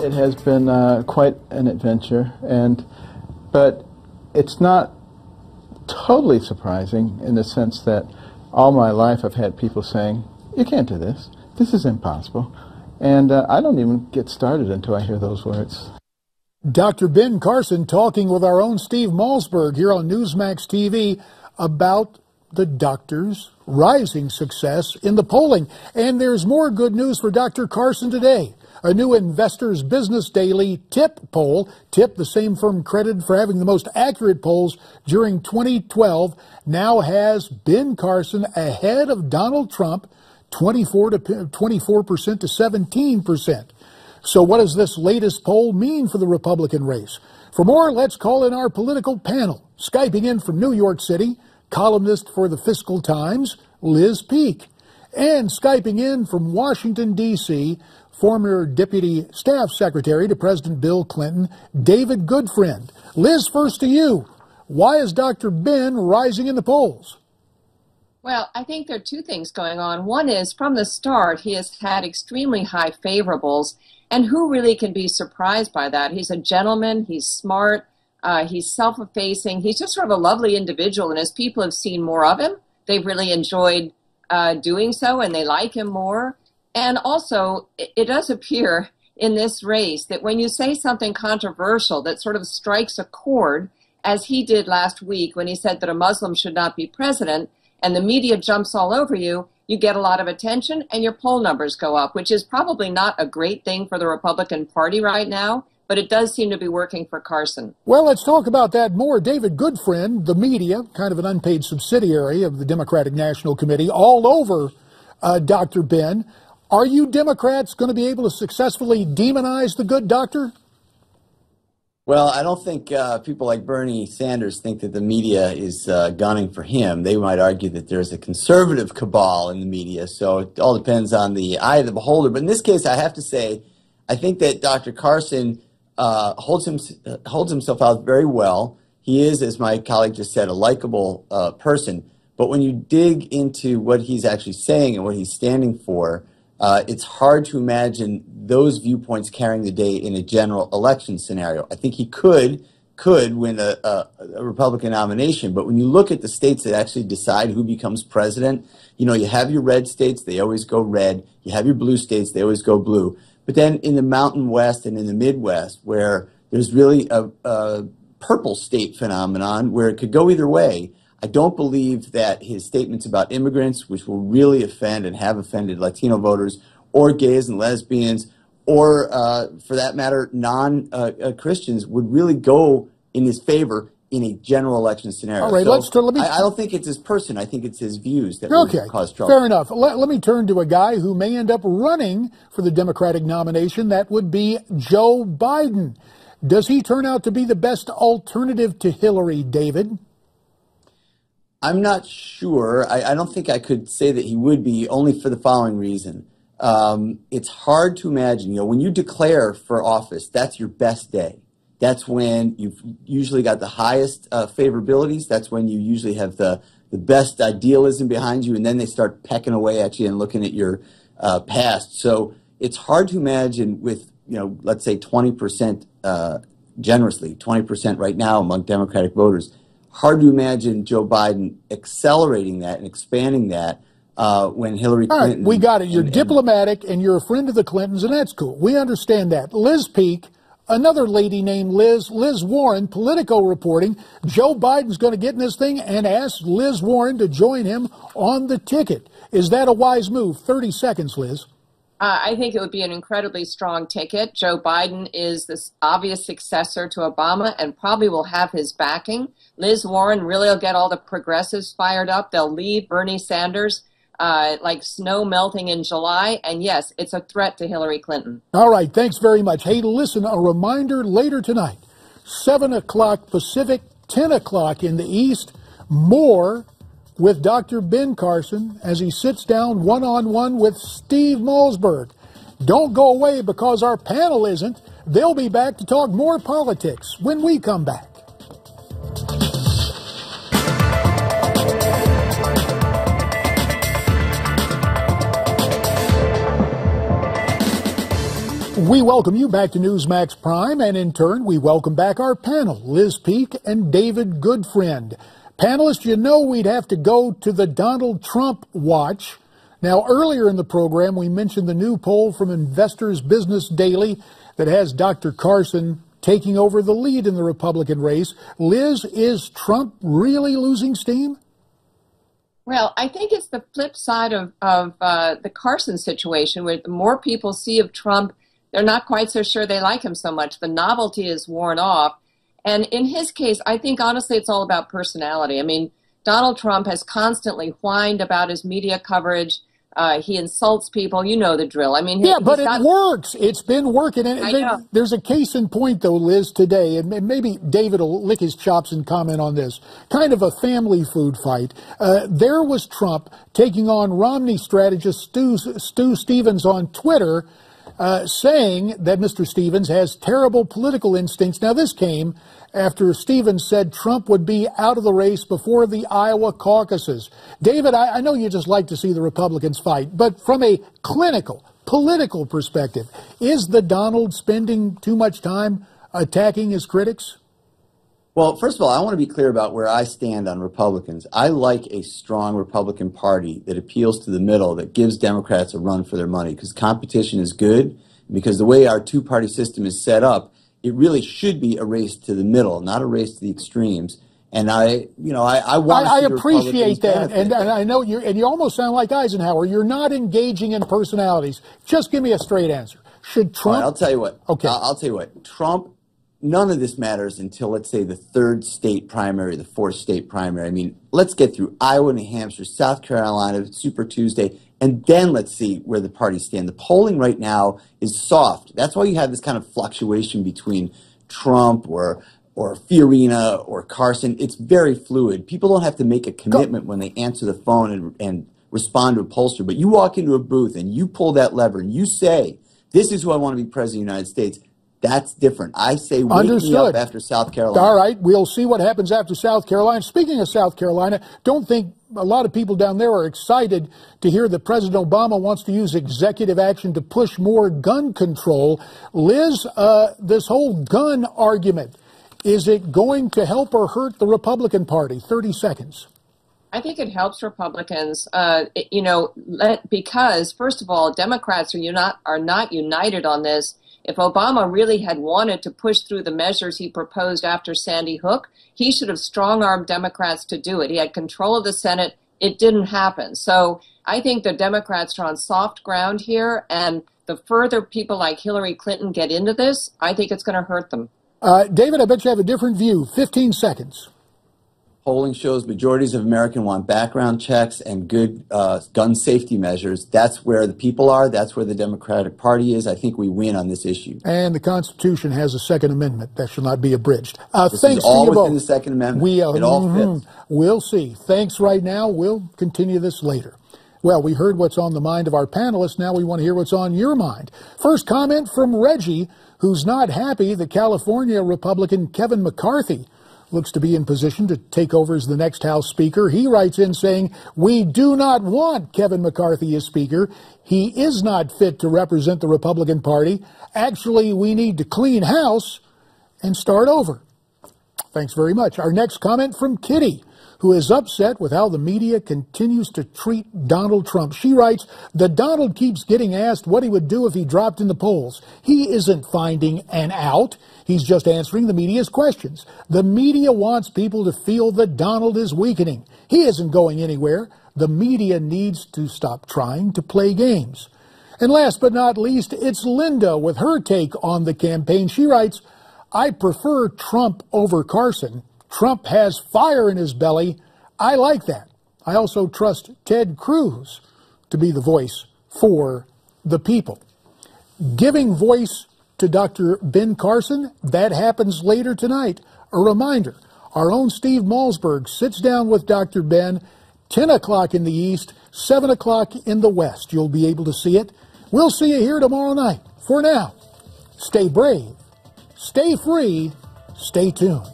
it has been quite an adventure, but it's not totally surprising in the sense that all my life I've had people saying, "You can't do this. This is impossible." And I don't even get started until I hear those words. Dr. Ben Carson talking with our own Steve Malzberg here on Newsmax TV about the doctor's rising success in the polling. And there's more good news for Dr. Carson today. A new Investors Business Daily TIP poll, TIP, the same firm credited for having the most accurate polls during 2012, now has Ben Carson ahead of Donald Trump, 24% to 17%. So what does this latest poll mean for the Republican race? For more, let's call in our political panel. Skyping in from New York City, columnist for the Fiscal Times, Liz Peek. And Skyping in from Washington, D.C., former Deputy Staff Secretary to President Bill Clinton, David Goodfriend. Liz, first to you. Why is Dr. Ben rising in the polls? Well, I think there are two things going on. One is, from the start, he has had extremely high favorables, and who really can be surprised by that? He's a gentleman, he's smart, he's self-effacing, he's just sort of a lovely individual, and as people have seen more of him, they've really enjoyed doing so, and they like him more. And also, it does appear in this race that when you say something controversial that sort of strikes a chord, as he did last week when he said that a Muslim should not be president, and the media jumps all over you, you get a lot of attention and your poll numbers go up, which is probably not a great thing for the Republican Party right now, but it does seem to be working for Carson. Well, let's talk about that more. David Goodfriend, the media, kind of an unpaid subsidiary of the Democratic National Committee, all over Dr. Ben. Are you Democrats going to be able to successfully demonize the good doctor? Well, I don't think people like Bernie Sanders think that the media is gunning for him. They might argue that there's a conservative cabal in the media, so it all depends on the eye of the beholder. But in this case, I have to say, I think that Dr. Carson holds himself out very well. He is, as my colleague just said, a likable person. But when you dig into what he's actually saying and what he's standing for, it's hard to imagine those viewpoints carrying the day in a general election scenario. I think he could win a Republican nomination, but when you look at the states that actually decide who becomes president, you know, you have your red states, they always go red. You have your blue states, they always go blue. But then in the Mountain West and in the Midwest, where there's really a purple state phenomenon where it could go either way, I don't believe that his statements about immigrants, which will really offend and have offended Latino voters, or gays and lesbians, or for that matter, non-Christians, would really go in his favor in a general election scenario. All right, so I don't think it's his person. I think it's his views that would cause trouble. Fair enough. Let me turn to a guy who may end up running for the Democratic nomination. That would be Joe Biden. Does he turn out to be the best alternative to Hillary, David? I'm not sure. I don't think I could say that he would be, only for the following reason. It's hard to imagine, you know, when you declare for office, that's your best day. That's when you've usually got the highest favorabilities. That's when you usually have the best idealism behind you, and then they start pecking away at you and looking at your past. So it's hard to imagine with, you know, let's say 20%, generously, 20% right now among Democratic voters. Hard to imagine Joe Biden accelerating that and expanding that when Hillary Clinton... All right, we got it. You're diplomatic and you're a friend of the Clintons, and that's cool. We understand that. Liz Peek, another lady named Liz Warren, Politico reporting, Joe Biden's going to get in this thing and ask Liz Warren to join him on the ticket. Is that a wise move? 30 seconds, Liz. I think it would be an incredibly strong ticket. Joe Biden is this obvious successor to Obama and probably will have his backing. Liz Warren really will get all the progressives fired up. They'll leave Bernie Sanders like snow melting in July. And yes, it's a threat to Hillary Clinton. All right. Thanks very much. Hey, listen, a reminder later tonight, 7 o'clock Pacific, 10 o'clock in the East, more with Dr. Ben Carson as he sits down one-on-one with Steve Malzberg. Don't go away because our panel isn't. They'll be back to talk more politics when we come back. We welcome you back to Newsmax Prime, and in turn, we welcome back our panel, Liz Peek and David Goodfriend. Panelists, you know we'd have to go to the Donald Trump watch. Now, earlier in the program, we mentioned the new poll from Investors Business Daily that has Dr. Carson taking over the lead in the Republican race. Liz, is Trump really losing steam? Well, I think it's the flip side of the Carson situation, where the more people see of Trump, they're not quite so sure they like him so much. The novelty is worn off. And in his case, I think, honestly, it's all about personality. I mean, Donald Trump has constantly whined about his media coverage. He insults people. You know the drill. I mean, yeah, but it works. It's been working. And there's a case in point, though, Liz, today, and maybe David will lick his chops and comment on this. Kind of a family food fight. There was Trump taking on Romney strategist Stu Stevens on Twitter, saying that Mr. Stevens has terrible political instincts. Now, this came after Stevens said Trump would be out of the race before the Iowa caucuses. David, I know you just like to see the Republicans fight, but from a clinical, political perspective, is the Donald spending too much time attacking his critics? Well, first of all, I want to be clear about where I stand on Republicans. I like a strong Republican Party that appeals to the middle, that gives Democrats a run for their money, because competition is good, because the way our two-party system is set up, it really should be a race to the middle, not a race to the extremes. And I want to see the appreciate that, benefit. and I know you almost sound like Eisenhower. You're not engaging in personalities. Just give me a straight answer. Should Trump? All right, I'll tell you what. Okay. I'll tell you what. Trump. None of this matters until, let's say, the third state primary, the fourth state primary. I mean, let's get through Iowa, New Hampshire, South Carolina, Super Tuesday, and then let's see where the parties stand. The polling right now is soft. That's why you have this kind of fluctuation between Trump or Fiorina or Carson. It's very fluid. People don't have to make a commitment when they answer the phone and respond to a pollster. But you walk into a booth and you pull that lever and you say, this is who I want to be president of the United States. That's different. I say wake me up after South Carolina. All right. We'll see what happens after South Carolina. Speaking of South Carolina, don't think a lot of people down there are excited to hear that President Obama wants to use executive action to push more gun control. Liz, this whole gun argument, is it going to help or hurt the Republican Party? 30 seconds. I think it helps Republicans, because, first of all, Democrats are not united on this. If Obama really had wanted to push through the measures he proposed after Sandy Hook, he should have strong-armed Democrats to do it. He had control of the Senate. It didn't happen. So I think the Democrats are on soft ground here, and the further people like Hillary Clinton get into this, I think it's going to hurt them. David, I bet you have a different view. 15 seconds. Polling shows majorities of Americans want background checks and good gun safety measures. That's where the people are. That's where the Democratic Party is. I think we win on this issue. And the Constitution has a Second Amendment that shall not be abridged. This is all within the Second Amendment. It all fits. We'll see. Thanks right now. We'll continue this later. Well, we heard what's on the mind of our panelists. Now we want to hear what's on your mind. First comment from Reggie, who's not happy that California Republican Kevin McCarthy looks to be in position to take over as the next House Speaker. He writes in saying, we do not want Kevin McCarthy as Speaker. He is not fit to represent the Republican Party. Actually, we need to clean house and start over. Thanks very much. Our next comment from Kitty, who is upset with how the media continues to treat Donald Trump. She writes, the Donald keeps getting asked what he would do if he dropped in the polls. He isn't finding an out. He's just answering the media's questions. The media wants people to feel that Donald is weakening. He isn't going anywhere. The media needs to stop trying to play games. And last but not least, it's Linda with her take on the campaign. She writes, I prefer Trump over Carson. Trump has fire in his belly. I like that. I also trust Ted Cruz to be the voice for the people. Giving voice to Dr. Ben Carson, that happens later tonight. A reminder, our own Steve Malsberg sits down with Dr. Ben, 10 o'clock in the East, 7 o'clock in the West. You'll be able to see it. We'll see you here tomorrow night. For now, stay brave, stay free, stay tuned.